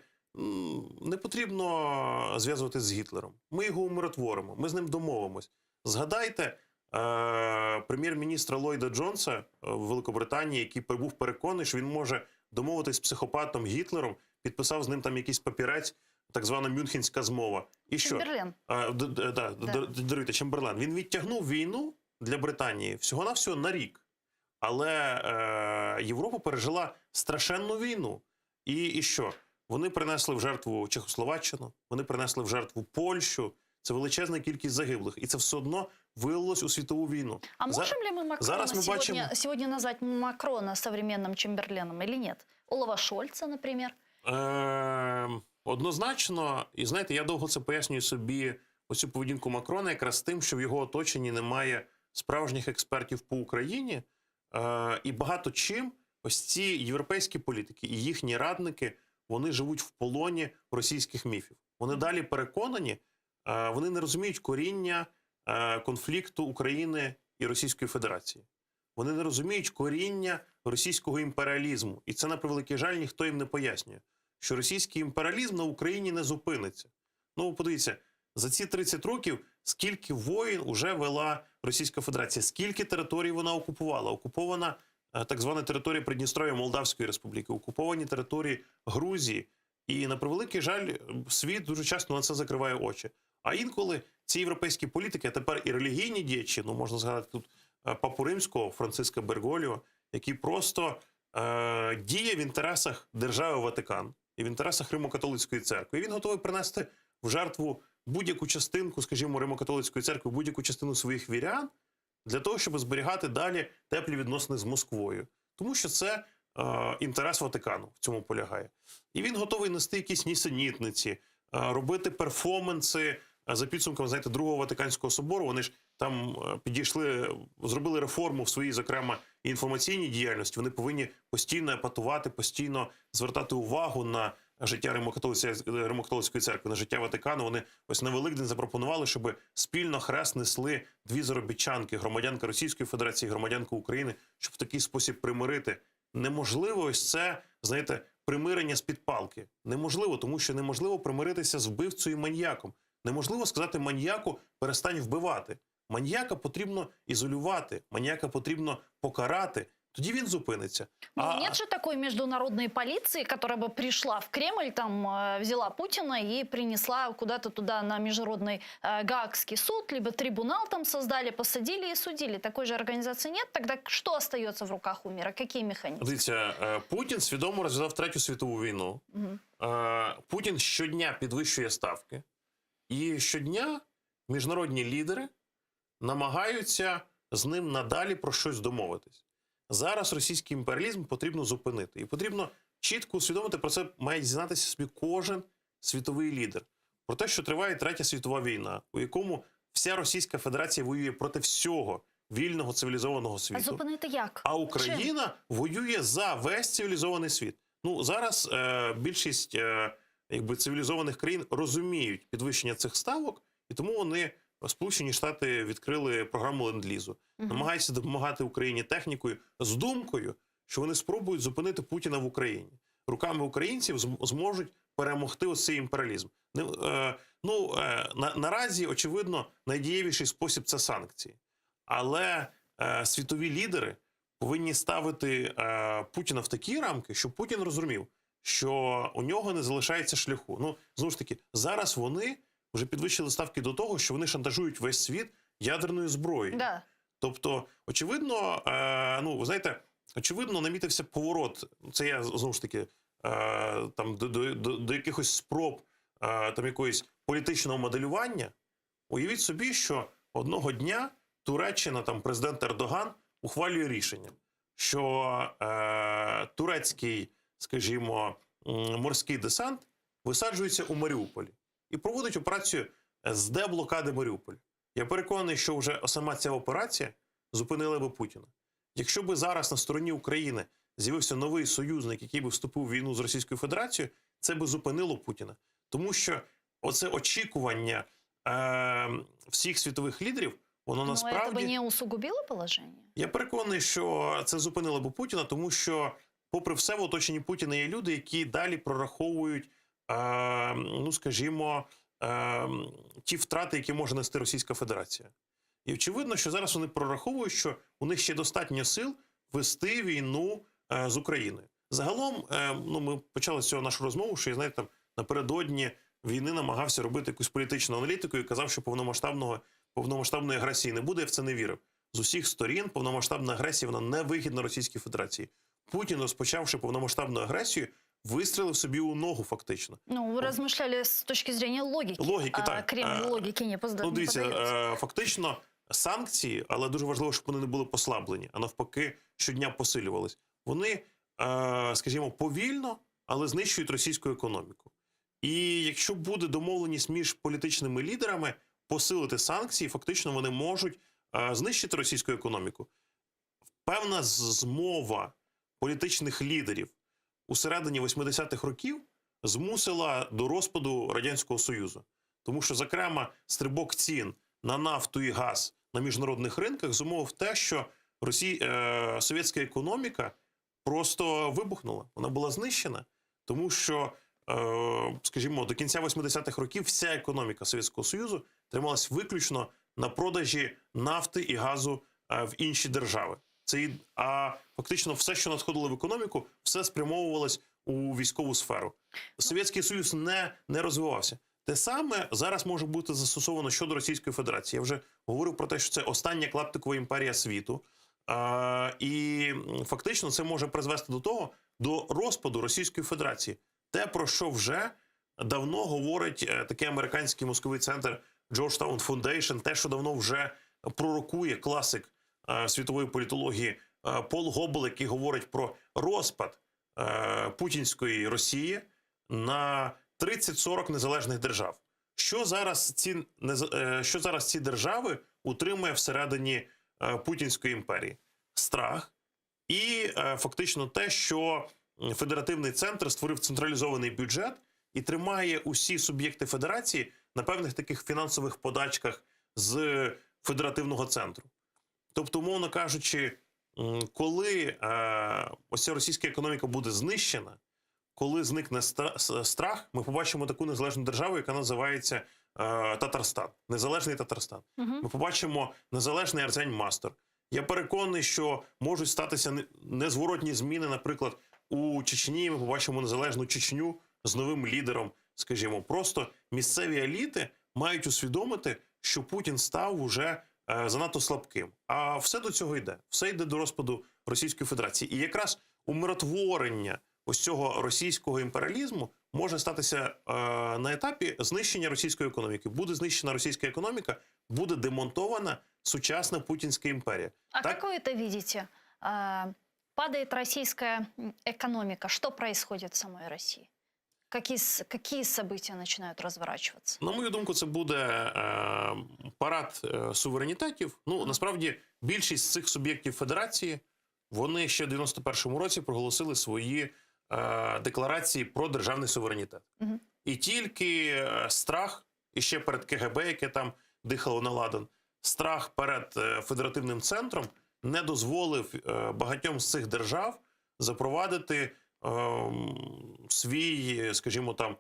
не потрібно зв'язуватися з Гітлером, ми його умиротворимо, ми з ним домовимось. Згадайте прем'єр-міністра Ллойда Джонса в Великобританії, який був переконаний, що він може домовитись з психопатом Гітлером, підписав з ним там якийсь папірець, так звана Мюнхенська змова. І що? Чемберлен. Даруйте, Чемберлен. Він відтягнув війну для Британії всього-навсього на рік. Але Європа пережила страшенну війну. І що? Вони принесли в жертву Чехословаччину, вони принесли в жертву Польщу. Це величезна кількість загиблих. І це все одно вилилось у світову війну. А можем ли мы Макрона сегодня назвать Макрона современным Чемберленом или нет? Олафа Шольца, например? Однозначно. І знаєте, я довго це пояснюю собі, оцю поведінку Макрона, якраз тим, що в його оточенні немає справжніх експертів по Україні. І багато чим ось ці європейські політики і їхні радники, вони живуть в полоні російських міфів. Вони далі переконані, вони не розуміють коріння конфлікту України і Російської Федерації. Вони не розуміють коріння російського імперіалізму. І це, на превеликий жаль, ніхто їм не пояснює, що російський імперіалізм на Україні не зупиниться. Ну, подивіться, за ці 30 років скільки воїн уже вела Російська Федерація, скільки територій вона окупувала. Окупована так звана територія Придністров'я Молдавської Республіки, окуповані території Грузії. І, на превеликий жаль, світ дуже часто на це закриває очі. А інколи ці європейські політики, а тепер і релігійні діячі, ну можна згадати тут Папу Римського, Франциска Берголіо, який просто діє в інтересах держави Ватикан і в інтересах Римо-католицької церкви. І він готовий принести в жертву будь-яку частинку, скажімо, Римо-католицької церкви, будь-яку частину своїх вірян для того, щоб зберігати далі теплі відносини з Москвою. Тому що це інтерес Ватикану в цьому полягає. І він готовий нести якісь нісенітниці, робити перформанси за підсумками, знаєте, Другого Ватиканського собору. Вони ж там підійшли, зробили реформу в своїй, зокрема, інформаційній діяльності. Вони повинні постійно епатувати, постійно звертати увагу на життя Римо-католицької церкви, на життя Ватикану. Вони ось на Великдень запропонували, щоб спільно хрест несли дві заробітчанки, громадянка Російської Федерації, громадянка України, щоб в такий спосіб примирити. Неможливо ось це, знаєте, примирення з-під палки. Неможливо, тому що неможливо примиритися з вбивцею і маньяком. Неможливо сказати маньяку «перестань вбивати». Маньяка потрібно ізолювати, маньяка потрібно покарати. Тоді він зупиниться. Нет же такой международной полиции, которая бы пришла в Кремль, там взяла Путина и принесла куда-то туда на международный Гаагский суд, либо трибунал там создали, посадили и судили. Такой же организации нет. Тогда что остается в руках у мира? Какие механизмы? Дивіться, Путін свідомо розв'язав Третю світову війну. Путін щодня підвищує ставки. І щодня міжнародні лідери намагаються з ним надалі про щось домовитись. Зараз російський імперіалізм потрібно зупинити. І потрібно чітко усвідомити, про це має дізнатися собі кожен світовий лідер. Про те, що триває Третя світова війна, у якому вся Російська Федерація воює проти всього вільного цивілізованого світу. А зупинити як? А Україна воює за весь цивілізований світ. Ну, зараз більшість цивілізованих країн розуміють підвищення цих ставок, і тому вони, Сполучені Штати, відкрили програму Ленд-лізу. Намагаються допомагати Україні технікою з думкою, що вони спробують зупинити Путіна в Україні. Руками українців зможуть перемогти ось цей імперіалізм. Наразі, очевидно, найдієвіший спосіб – це санкції. Але світові лідери повинні ставити Путіна в такі рамки, щоб Путін розумів, що у нього не залишається шляху. Ну, знову ж таки, зараз вони вже підвищили ставки до того, що вони шантажують весь світ ядерною зброєю. Да. Тобто, очевидно, ви знаєте, очевидно, намітився поворот. Це я, знову ж таки, там, до якихось спроб там, якоїсь політичного моделювання. Уявіть собі, що одного дня Туреччина, там, президент Ердоган ухвалює рішення, що турецький, скажімо, морський десант висаджується у Маріуполі і проводить операцію з деблокади Маріуполя. Я переконаний, що вже сама ця операція зупинила би Путіна. Якщо би зараз на стороні України з'явився новий союзник, який би вступив в війну з Російською Федерацією, це би зупинило Путіна. Тому що оце очікування всіх світових лідерів, воно насправді... Но это бы не усугубило положение? Я переконаний, що це зупинило б Путіна, тому що, попри все, в оточенні Путіна є люди, які далі прораховують, скажімо, ті втрати, які може нести Російська Федерація. І очевидно, що зараз вони прораховують, що у них ще достатньо сил вести війну з Україною. Загалом, ми почали з цього нашу розмову, що я, знаєте, там, напередодні війни намагався робити якусь політичну аналітику і казав, що повномасштабної агресії не буде, я в це не вірив. З усіх сторін повномасштабна агресія, вона не вигідна Російській Федерації. Путін, розпочавши повномасштабну агресію, вистрелив собі у ногу фактично. Вы размышляли с точки зрения логики. Логіки, так. Кремль логіки не поддається. Дивіться, фактично санкції, але дуже важливо, щоб вони не були послаблені, а навпаки щодня посилювались. Вони, скажімо, повільно, але знищують російську економіку. І якщо буде домовленість між політичними лідерами посилити санкції, фактично вони можуть знищити російську економіку. Певна змова політичних лідерів у середині 80-х років змусила до розпаду Радянського Союзу. Тому що, зокрема, стрибок цін на нафту і газ на міжнародних ринках зумовив те, що совєтська економіка просто вибухнула. Вона була знищена, тому що, скажімо, до кінця 80-х років вся економіка Совєтського Союзу трималась виключно на продажі нафти і газу в інші держави. А фактично все, що надходило в економіку, все спрямовувалось у військову сферу. Совєтський Союз не розвивався. Те саме зараз може бути застосовано щодо Російської Федерації. Я вже говорив про те, що це остання клаптикова імперія світу. І фактично це може призвести до розпаду Російської Федерації. Те, про що вже давно говорить такий американський мозковий центр Georgetown Foundation, те, що давно вже пророкує класик світової політології Пол Гоббл, який говорить про розпад путінської Росії на 30-40 незалежних держав. Що зараз ці держави утримує всередині Путінської імперії? Страх і фактично те, що федеративний центр створив централізований бюджет і тримає усі суб'єкти федерації на певних таких фінансових подачках з федеративного центру. Тобто, умовно кажучи, коли ось ця російська економіка буде знищена, коли зникне страх, ми побачимо таку незалежну державу, яка називається Татарстан, незалежний Татарстан. Ми побачимо незалежний Арзянь-Мастор. Я переконаний, що можуть статися незворотні зміни, наприклад, у Чечні ми побачимо незалежну Чечню з новим лідером, скажімо. Просто місцеві еліти мають усвідомити, що Путін став уже занадто слабким. А все до цього йде. Все йде до розпаду Російської Федерації. І якраз умиротворення ось цього російського імперіалізму може статися на етапі знищення російської економіки. Буде знищена російська економіка, буде демонтована сучасна путінська імперія. А как вы это видите? Падает российская экономика. Что происходит в самой России? Какие события начинают разворачиваться? На мою думку, це буде парад суверенітетів. Насправді, більшість цих суб'єктів федерації, вони ще в 91-му році проголосили свої декларації про державний суверенітет. І тільки страх, і ще перед КГБ, яке там дихало на ладан, страх перед федеративним центром не дозволив багатьом з цих держав запровадити свій, скажімо там,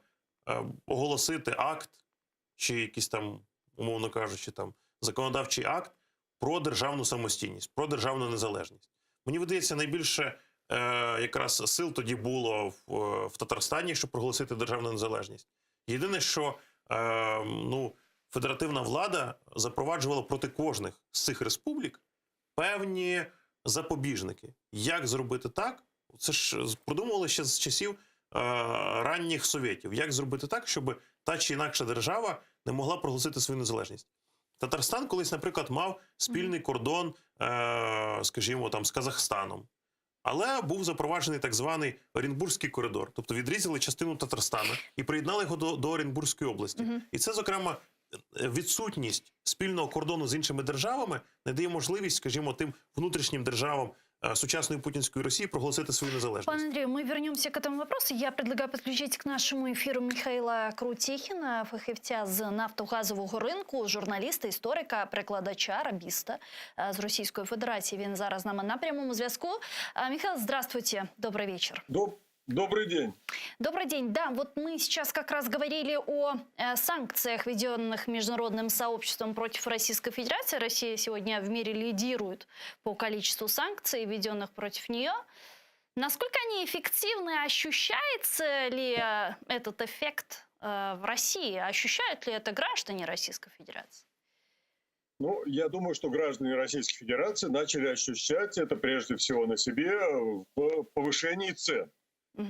оголосити акт, чи якийсь там, умовно кажучи, там, законодавчий акт про державну самостійність, про державну незалежність. Мені видається, найбільше якраз сил тоді було в Татарстані, щоб проголосити державну незалежність. Єдине, що федеративна влада запроваджувала проти кожних з цих республік певні запобіжники. Як зробити так? Це ж продумували ще з часів ранніх совєтів. Як зробити так, щоб та чи інакша держава не могла проголосити свою незалежність? Татарстан колись, наприклад, мав спільний кордон, скажімо, там, з Казахстаном. Але був запроваджений так званий Оренбурзький коридор. Тобто відрізали частину Татарстана і приєднали його до Оренбурзької області. І це, зокрема, відсутність спільного кордону з іншими державами не дає можливість, скажімо, тим внутрішнім державам сучасної путинской России проголосить свою незалежность. Пан Андрей, мы вернемся к этому вопросу. Я предлагаю подключить к нашему эфиру Михайла Крутихіна, фахівця з нафтогазового ринку, журналіста, історика, перекладача, арабіста з Російської Федерації. Він зараз з нами на прямому зв'язку. Михаил, здравствуйте, добрый вечер. Добрый день. Добрый день. Да, вот мы сейчас как раз говорили о санкциях, введенных международным сообществом против Российской Федерации. Россия сегодня в мире лидирует по количеству санкций, введенных против нее. Насколько они эффективны? Ощущается ли этот эффект в России? Ощущают ли это граждане Российской Федерации? Ну, я думаю, что граждане Российской Федерации начали ощущать это прежде всего на себе в повышении цен.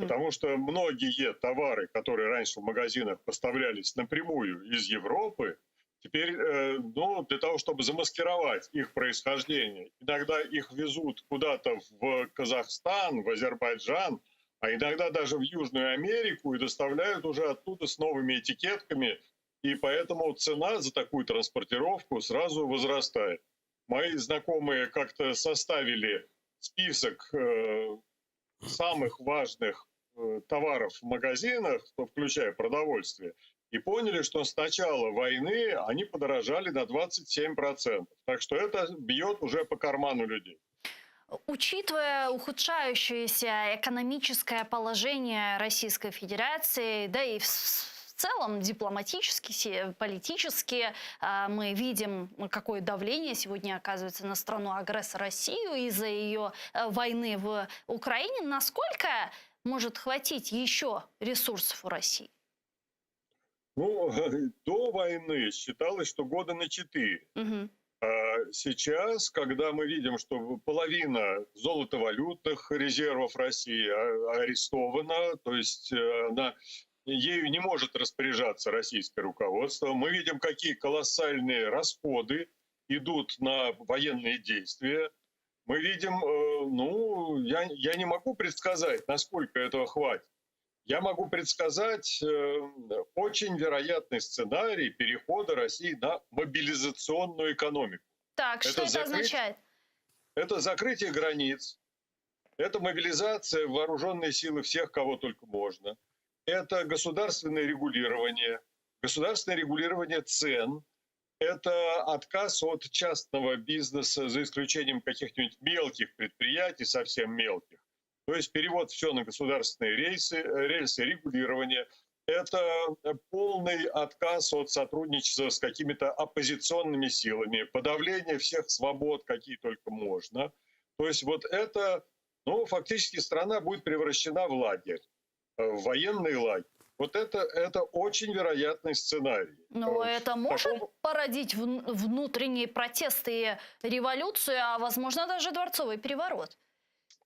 Потому что многие товары, которые раньше в магазинах поставлялись напрямую из Европы, теперь, для того, чтобы замаскировать их происхождение, иногда их везут куда-то в Казахстан, в Азербайджан, а иногда даже в Южную Америку и доставляют уже оттуда с новыми этикетками. И поэтому цена за такую транспортировку сразу возрастает. Мои знакомые как-то составили список самых важных товаров в магазинах, включая продовольствие, и поняли, что с начала войны они подорожали на 27%. Так что это бьет уже по карману людей. Учитывая ухудшающееся экономическое положение Российской Федерации, да и в целом дипломатически, политически, мы видим, какое давление сегодня оказывается на страну-агрессор Россию из-за ее войны в Украине. Насколько может хватить еще ресурсов у России? Ну, до войны считалось, что года на 4. Сейчас, когда мы видим, что половина золотовалютных резервов России арестована, то есть ею не может распоряжаться российское руководство, мы видим, какие колоссальные расходы идут на военные действия. Мы видим, я не могу предсказать, насколько этого хватит. Я могу предсказать очень вероятный сценарий перехода России на мобилизационную экономику. Так, что это означает? Это закрытие границ, это мобилизация в вооруженные силы всех, кого только можно. Это государственное регулирование цен, это отказ от частного бизнеса, за исключением каких-нибудь мелких предприятий, совсем мелких. То есть перевод все на государственные рельсы регулирования. Это полный отказ от сотрудничества с какими-то оппозиционными силами, подавление всех свобод, какие только можно. То есть вот это, фактически страна будет превращена в лагерь, в военный лагерь. Вот это очень вероятный сценарий. Но это может породить внутренние протесты и революцию, а возможно даже дворцовый переворот?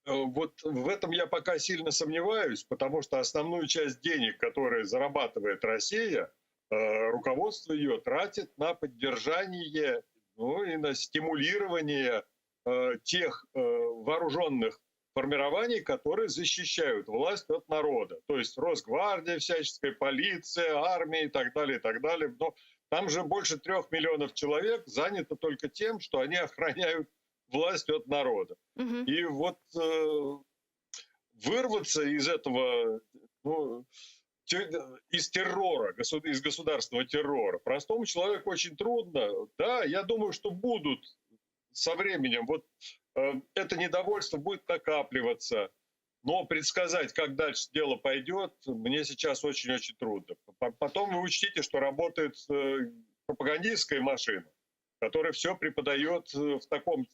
Вот в этом я пока сильно сомневаюсь, потому что основную часть денег, которые зарабатывает Россия, руководство ее тратит на поддержание, и на стимулирование тех вооруженных формирований, которые защищают власть от народа. То есть Росгвардия, всяческая полиция, армия и так далее, и так далее. Но там же больше 3 миллионов человек занято только тем, что они охраняют власть от народа. И вот вырваться из этого, из террора, из государственного террора, простому человеку очень трудно. Да, я думаю, что будут со временем, это недовольство будет накапливаться, но предсказать, как дальше дело пойдет, мне сейчас очень-очень трудно. Потом вы учтите, что работает пропагандистская машина, которая все преподает в таком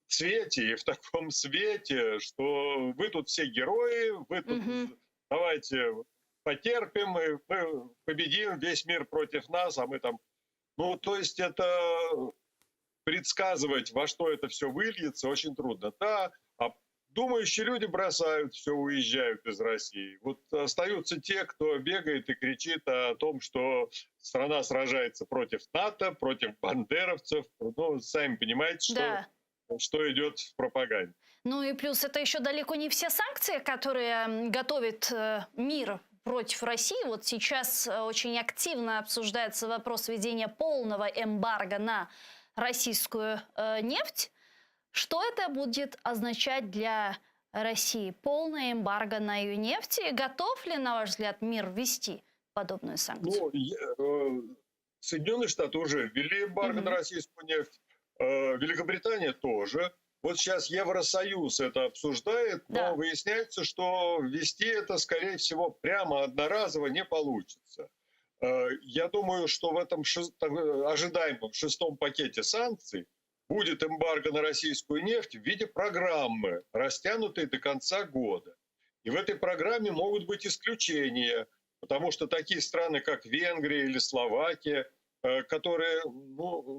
цвете и в таком свете, что вы тут все герои, вы тут давайте потерпим, и мы победим, весь мир против нас, а мы там... Ну, то есть это предсказывать, во что это все выльется, очень трудно. Да, а думающие люди бросают все, уезжают из России. Вот остаются те, кто бегает и кричит о том, что страна сражается против НАТО, против бандеровцев. Ну, сами понимаете, Да. что идет в пропаганде. Ну и плюс это еще далеко не все санкции, которые готовит мир против России. Вот сейчас очень активно обсуждается вопрос введения полного эмбарго на российскую нефть. Что это будет означать для России? Полное эмбарго на ее нефть? И готов ли, на ваш взгляд, мир ввести подобную санкцию? Ну, Соединенные Штаты уже ввели эмбарго на российскую нефть. Великобритания тоже. Вот сейчас Евросоюз это обсуждает, Да. но выясняется, что ввести это, скорее всего, прямо одноразово не получится. Я думаю, что в этом ожидаемом шестом пакете санкций будет эмбарго на российскую нефть в виде программы, растянутой до конца года. И в этой программе могут быть исключения, потому что такие страны, как Венгрия или Словакия, которые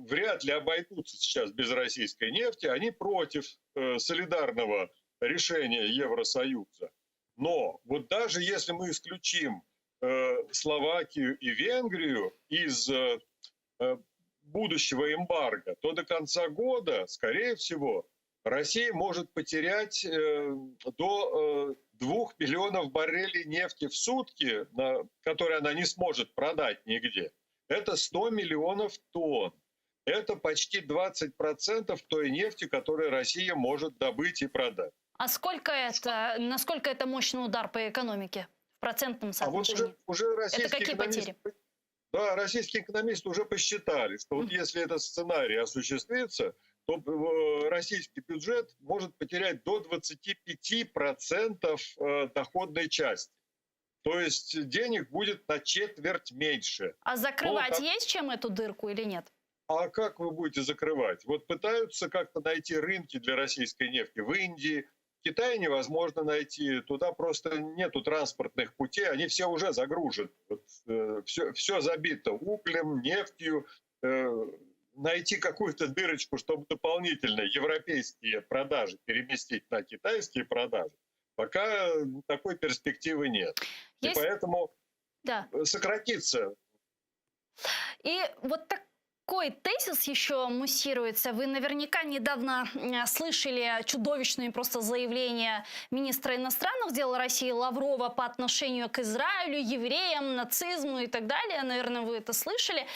вряд ли обойдутся сейчас без российской нефти, они против солидарного решения Евросоюза. Но вот даже если мы исключим Словакию и Венгрию из будущего эмбарго, то до конца года, скорее всего, Россия может потерять до 2 миллионов баррелей нефти в сутки, которые она не сможет продать нигде. Это 100 миллионов тонн. Это почти 20% той нефти, которую Россия может добыть и продать. А сколько это, насколько это мощный удар по экономике в процентном соотношении? А вот уже это какие потери? Да, российские экономисты уже посчитали, что вот если этот сценарий осуществится, то российский бюджет может потерять до 25% доходной части. То есть денег будет на четверть меньше. А закрывать есть чем эту дырку или нет? А как вы будете закрывать? Вот пытаются как-то найти рынки для российской нефти в Индии. В Китае невозможно найти. Туда просто нету транспортных путей. Они все уже загружены. Вот, все забито углем, нефтью. Найти какую-то дырочку, чтобы дополнительно европейские продажи переместить на китайские продажи, пока такой перспективы нет. Есть... И поэтому да. сократится. И вот такой тезис еще муссируется. Вы наверняка недавно слышали чудовищные просто заявления министра иностранных дел России Лаврова по отношению к Израилю, евреям, нацизму и так далее. Наверное, вы это слышали.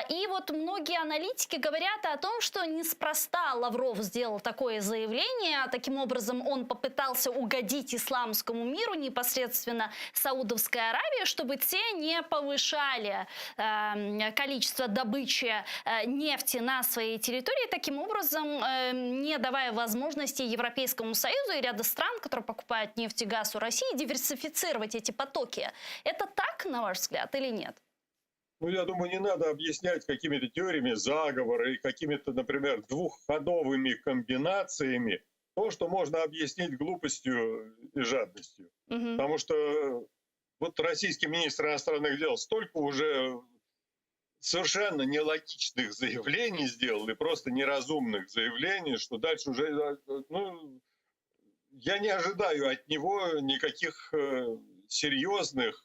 И вот многие аналитики говорят о том, что неспроста Лавров сделал такое заявление. Таким образом, он попытался угодить исламскому миру, непосредственно Саудовской Аравии, чтобы те не повышали количество добычи нефти на своей территории, таким образом не давая возможности Европейскому Союзу и ряду стран, которые покупают нефть и газ у России, диверсифицировать эти потоки. Это так, на ваш взгляд, или нет? Ну, я думаю, не надо объяснять какими-то теориями заговора и какими-то, например, двухходовыми комбинациями то, что можно объяснить глупостью и жадностью. Потому что вот российский министр иностранных дел столько уже совершенно нелогичных заявлений сделал и просто неразумных заявлений, что дальше уже, я не ожидаю от него никаких серьезных,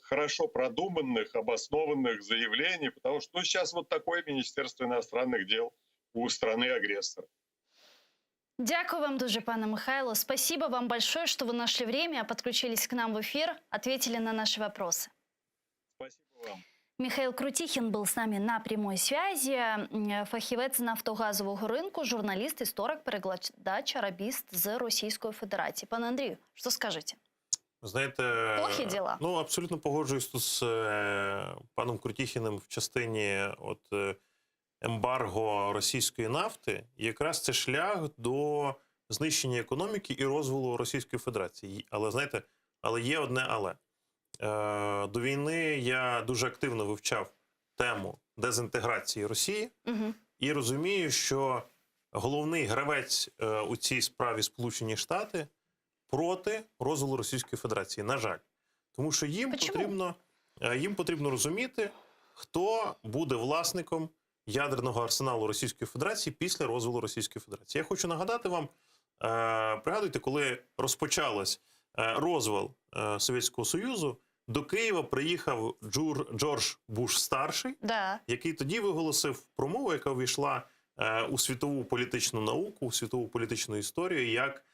хорошо продуманных, обоснованных заявлений, потому что сейчас вот такое Министерство иностранных дел у страны-агрессора. Дякую вам дуже, пане Михайло. Спасибо вам большое, что вы нашли время, подключились к нам в эфир, ответили на наши вопросы. Спасибо вам. Михаил Крутихин был с нами на прямой связи. Фахівець нафтогазового ринку, журналіст, історик, перекладач, арабіст з Російської Федерації. Пане Андрію, що скажете? Знаєте, плохі діла? Ну, абсолютно погоджуюсь тут з паном Крутихіним в частині ембарго російської нафти. І якраз це шлях до знищення економіки і розвалу Російської Федерації. Але, знаєте, є одне але. До війни я дуже активно вивчав тему дезінтеграції Росії і розумію, що головний гравець у цій справі Сполучені Штати проти розвалу Російської Федерації, на жаль. Тому що Почему? їм потрібно розуміти, хто буде власником ядерного арсеналу Російської Федерації після розвалу Російської Федерації. Я хочу нагадати вам, пригадуйте, коли розпочалось розвал Совєтського Союзу, до Києва приїхав Джордж Буш-старший, Да. який тоді виголосив промову, яка увійшла у світову політичну науку, у світову політичну історію, як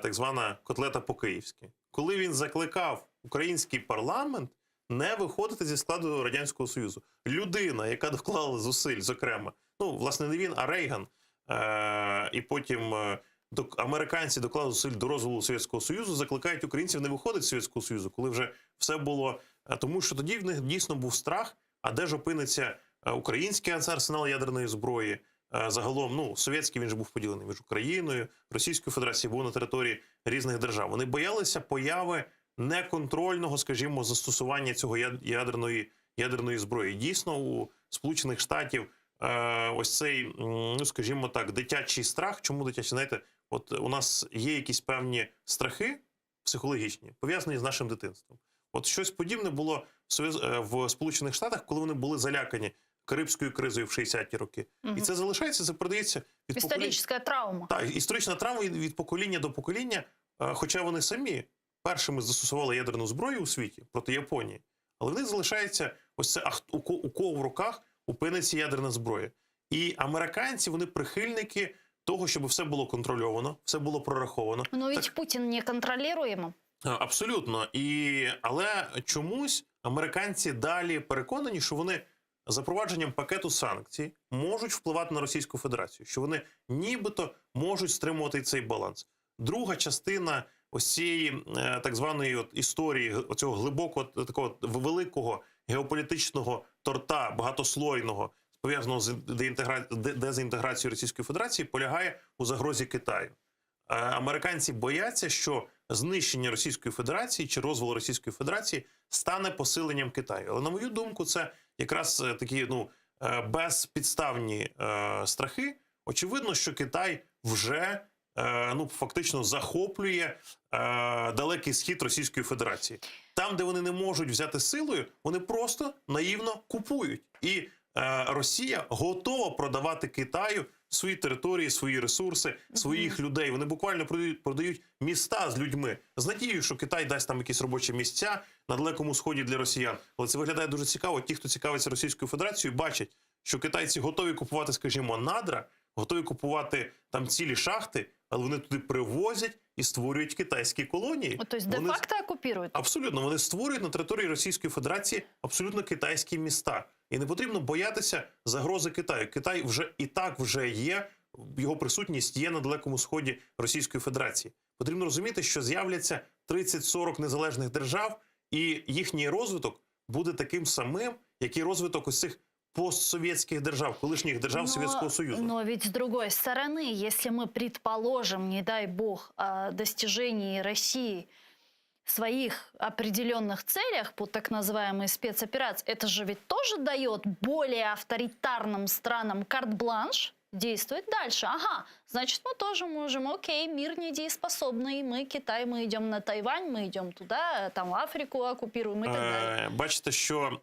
так звана котлета по-київськи. Коли він закликав український парламент не виходити зі складу Радянського Союзу. Людина, яка доклала зусиль, зокрема, ну, власне, не він, а Рейган, і потім американці доклали зусиль до розвалу Совєтського Союзу, закликають українців не виходити з Совєтського Союзу, коли вже все було... Тому що тоді в них дійсно був страх, а де ж опиниться український арсенал ядерної зброї, загалом, ну, совєтський, він же був поділений між Україною, Російською Федерацією, був на території різних держав. Вони боялися появи неконтрольного, скажімо, застосування цього ядерної зброї. Дійсно, у Сполучених Штатів ось цей, ну, скажімо так, дитячий страх. Чому дитячий? Знаєте, от у нас є якісь певні страхи психологічні, пов'язані з нашим дитинством. От щось подібне було в Сполучених Штатах, коли вони були залякані Карибською кризою в 60-ті роки. І це залишається, це передається від Історична травма. Так, історична травма від покоління до покоління, хоча вони самі першими застосували ядерну зброю у світі проти Японії, але в них залишається ось це, у кого в руках опиниться ядерна зброя. І американці, вони прихильники того, щоб все було контрольовано, все було прораховано. Но ведь Путин неконтролируемо. Абсолютно. Але чомусь американці далі переконані, що вони запровадженням пакету санкцій можуть впливати на Російську Федерацію, що вони нібито можуть стримувати цей баланс. Друга частина ось цієї так званої історії, оцього глибокого, такого великого геополітичного торта, багатослойного, пов'язаного з дезінтеграцією Російської Федерації, полягає у загрозі Китаю. Американці бояться, що знищення Російської Федерації чи розвал Російської Федерації стане посиленням Китаю. Але, на мою думку, це якраз такі, ну, безпідставні страхи. Очевидно, що Китай вже ну, фактично захоплює далекий схід Російської Федерації. Там, де вони не можуть взяти силою, вони просто наївно купують. І Росія готова продавати Китаю свої території, свої ресурси, своїх людей. Вони буквально продають міста з людьми. З надією, що Китай дасть там якісь робочі місця на Далекому Сході для росіян. Але це виглядає дуже цікаво. Ті, хто цікавиться Російською Федерацією, бачать, що китайці готові купувати, скажімо, надра, готові купувати там цілі шахти, але вони туди привозять і створюють китайські колонії. Тобто де-факто окупують? Абсолютно. Вони створюють на території Російської Федерації абсолютно китайські міста. І не потрібно боятися загрози Китаю. Китай вже є, його присутність є на Далекому Сході Російської Федерації. Потрібно розуміти, що з'являться 30-40 незалежних держав, і їхній розвиток буде таким самим, як і розвиток ось цих постсоветских держав, колишних держав Советского Союза. Но ведь с другой стороны, если мы предположим, не дай бог, о достижении России своих определенных целях по так называемой спецоперации, это же ведь тоже дает более авторитарным странам карт-бланш действовать дальше. Ага, значит, мы тоже можем, окей, мир недееспособный, мы Китай, мы идем на Тайвань, мы идем туда, там Африку оккупируем и так далі. Бачите, що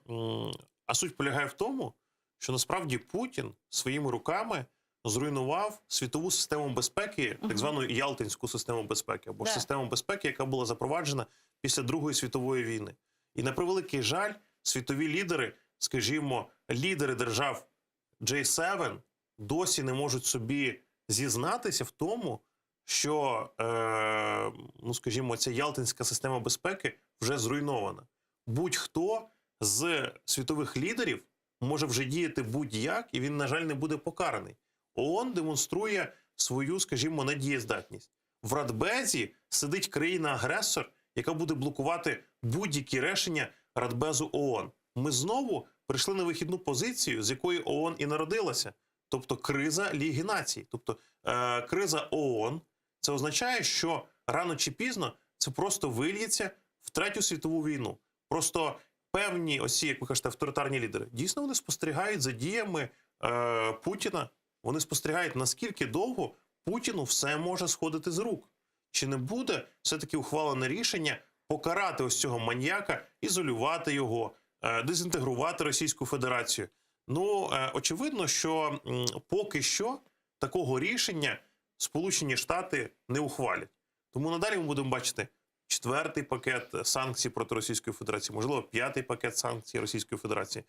суть полягає в тому, що насправді Путін своїми руками зруйнував світову систему безпеки, так звану Ялтинську систему безпеки, або ж систему безпеки, яка була запроваджена після Другої світової війни. І на превеликий жаль, світові лідери, скажімо, лідери держав G7 досі не можуть собі зізнатися в тому, що, ну, скажімо, ця Ялтинська система безпеки вже зруйнована. Будь-хто з світових лідерів може вже діяти будь-як, і він, на жаль, не буде покараний. ООН демонструє свою, скажімо, недієздатність. В Радбезі сидить країна-агресор, яка буде блокувати будь-які рішення Радбезу ООН. Ми знову прийшли на вихідну позицію, з якої ООН і народилася. Тобто криза Ліги Націй. Тобто криза ООН. Це означає, що рано чи пізно це просто вильється в Третю світову війну. Просто певні осі, як ви кажете, авторитарні лідери, дійсно вони спостерігають за діями Путіна. Вони спостерігають, наскільки довго Путіну все може сходити з рук. Чи не буде все-таки ухвалене рішення покарати ось цього маніяка, ізолювати його, дезінтегрувати Російську Федерацію. Ну, очевидно, що поки що такого рішення Сполучені Штати не ухвалять. Тому надалі ми будемо бачити 4-й пакет санкцій проти Російської Федерації, можливо, 5-й пакет санкцій Російської Федерації,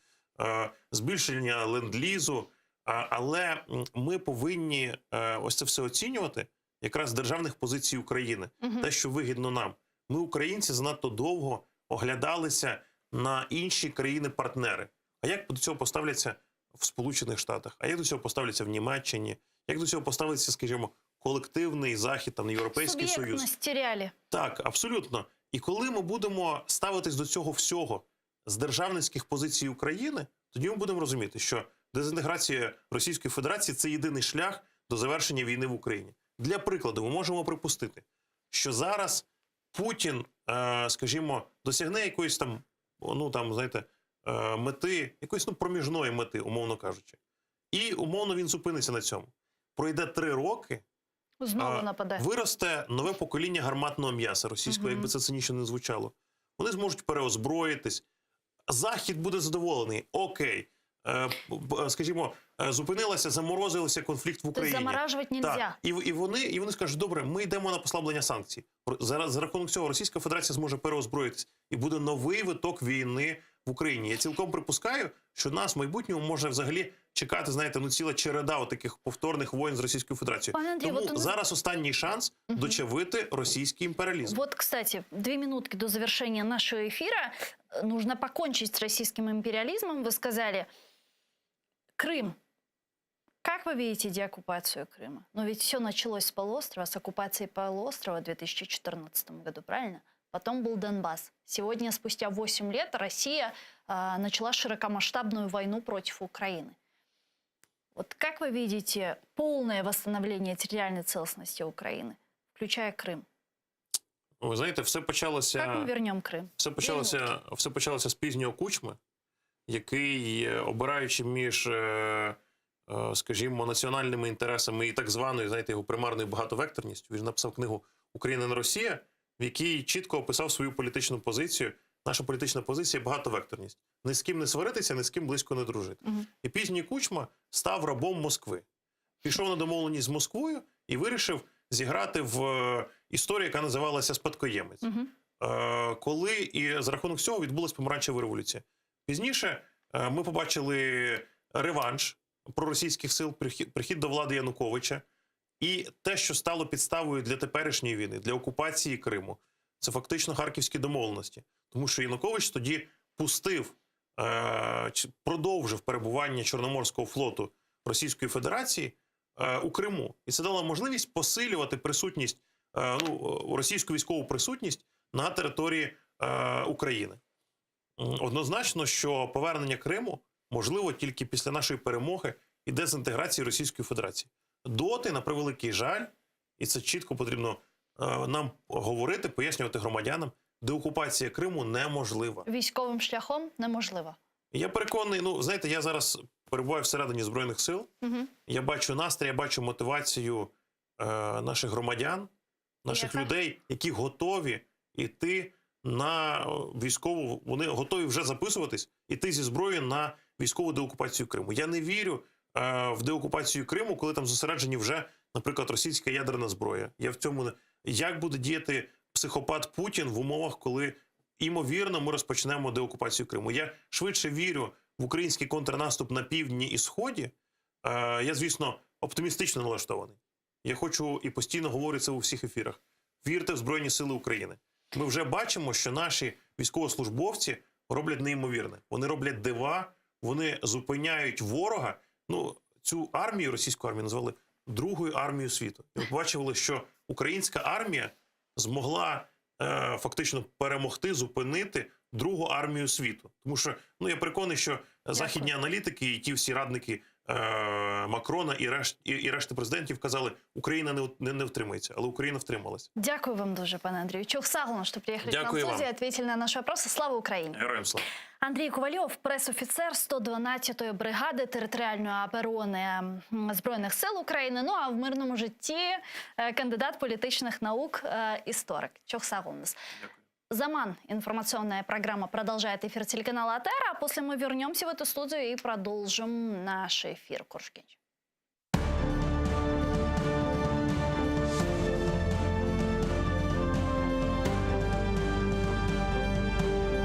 збільшення ленд-лізу. Але ми повинні ось це все оцінювати якраз з державних позицій України. Те, що вигідно нам. Ми, українці, занадто довго оглядалися на інші країни-партнери. А як до цього поставляться в Сполучених Штатах? А як до цього поставляться в Німеччині? Як до цього поставиться, скажімо, колективний Захід, там, Європейський Союз? Суб'єктність теряли. Так, абсолютно. І коли ми будемо ставитись до цього всього з державницьких позицій України, тоді ми будемо розуміти, що дезінтеграція Російської Федерації – це єдиний шлях до завершення війни в Україні. Для прикладу, ми можемо припустити, що зараз Путін, скажімо, досягне якоїсь там, ну там, знаєте, мети, якоїсь проміжної мети, умовно кажучи. І умовно він зупиниться на цьому. Пройде 3 роки, Знову нападе. виросте нове покоління гарматного м'яса російського, якби це цинічно не звучало. Вони зможуть переозброїтись. Захід буде задоволений. Окей. Скажімо, зупинилася, заморозилася конфлікт в Україні. Заморажувати нельзя. Так. І вони скажуть, добре, ми йдемо на послаблення санкцій. За рахунок цього Російська Федерація зможе переозброїтись. І буде новий виток війни в Україні. Я цілком припускаю, що нас в майбутньому може взагалі чекати, знаєте, ціла череда таких повторних воєн з Російською Федерацією. Пане Андрій, Тому зараз останній шанс дочавити російський імперіалізм. Вот, кстати, 2 минутки до завершения нашего эфира. Нужно покончить с российским империализмом. Вы сказали, Крым. Как вы видите деоккупацию Крыма? Но ведь все началось с полуострова, с оккупации полуострова в 2014 году, правильно? Потом был Донбасс. Сегодня, спустя 8 лет, Россия начала широкомасштабную войну против Украины. Вот как вы видите полное восстановление территориальной целостности Украины, включая Крым? Ви знаєте, все почалося... Как мы вернем Крым? Все почалося з пізнього Кучми, який, обираючи між, скажімо, національними інтересами і так званою, знаєте, його примарною багатовекторністю, він написав книгу «Україна не Росія», в якій чітко описав свою політичну позицію. Наша політична позиція – багатовекторність. Ні з ким не сваритися, ні з ким близько не дружити. І пізній Кучма став рабом Москви. Пішов на домовленість з Москвою і вирішив зіграти в історію, яка називалася «Спадкоємець». Коли і за рахунок цього відбулася помаранчева революція. Пізніше ми побачили реванш проросійських сил, прихід до влади Януковича. І те, що стало підставою для теперішньої війни, для окупації Криму, це фактично харківські домовленості. Тому що Янукович тоді продовжив перебування Чорноморського флоту Російської Федерації у Криму. І це дало можливість посилювати присутність, російську військову присутність на території України. Однозначно, що повернення Криму можливо тільки після нашої перемоги і дезінтеграції Російської Федерації. Доти, на превеликий жаль, і це чітко потрібно нам говорити, пояснювати громадянам, деокупація Криму неможлива. Військовим шляхом неможливо. Я переконаний, знаєте, я зараз перебуваю всередині Збройних сил, я бачу настрій, я бачу мотивацію наших громадян, наших людей, які готові йти на військову, вони готові вже записуватись, іти зі зброєю на військову деокупацію Криму. Я не вірю в деокупацію Криму, коли там зосереджені вже, наприклад, російська ядерна зброя. Я в цьому не... Як буде діяти психопат Путін в умовах, коли, ймовірно, ми розпочнемо деокупацію Криму? Я швидше вірю в український контрнаступ на півдні і сході. Я, звісно, оптимістично налаштований. Я хочу і постійно говорю це у всіх ефірах. Вірте в Збройні Сили України. Ми вже бачимо, що наші військовослужбовці роблять неймовірне. Вони роблять дива, вони зупиняють ворога. Цю армію, російську армію, назвали Другою армією світу. І ми бачили, що українська армія змогла фактично перемогти, зупинити Другу армію світу. Тому що, я переконаний, що західні аналітики і ті всі радники Макрона і решти президентів казали, Україна не втримається, але Україна втрималась. Дякую вам дуже, пане Андрію. Чух Саглан, що приїхали к нам в студію, ответили на наші вопроси. Слава Україні! Героям слава! Андрій Ковальов, пресофіцер 112-ї бригади територіальної оборони Збройних сил України, а в мирному житті кандидат політичних наук, історик. Чух Саглан. Заман. Информационная программа продолжает эфир телеканала АТР, а после мы вернемся в эту студию и продолжим наш эфир. Куршкевич.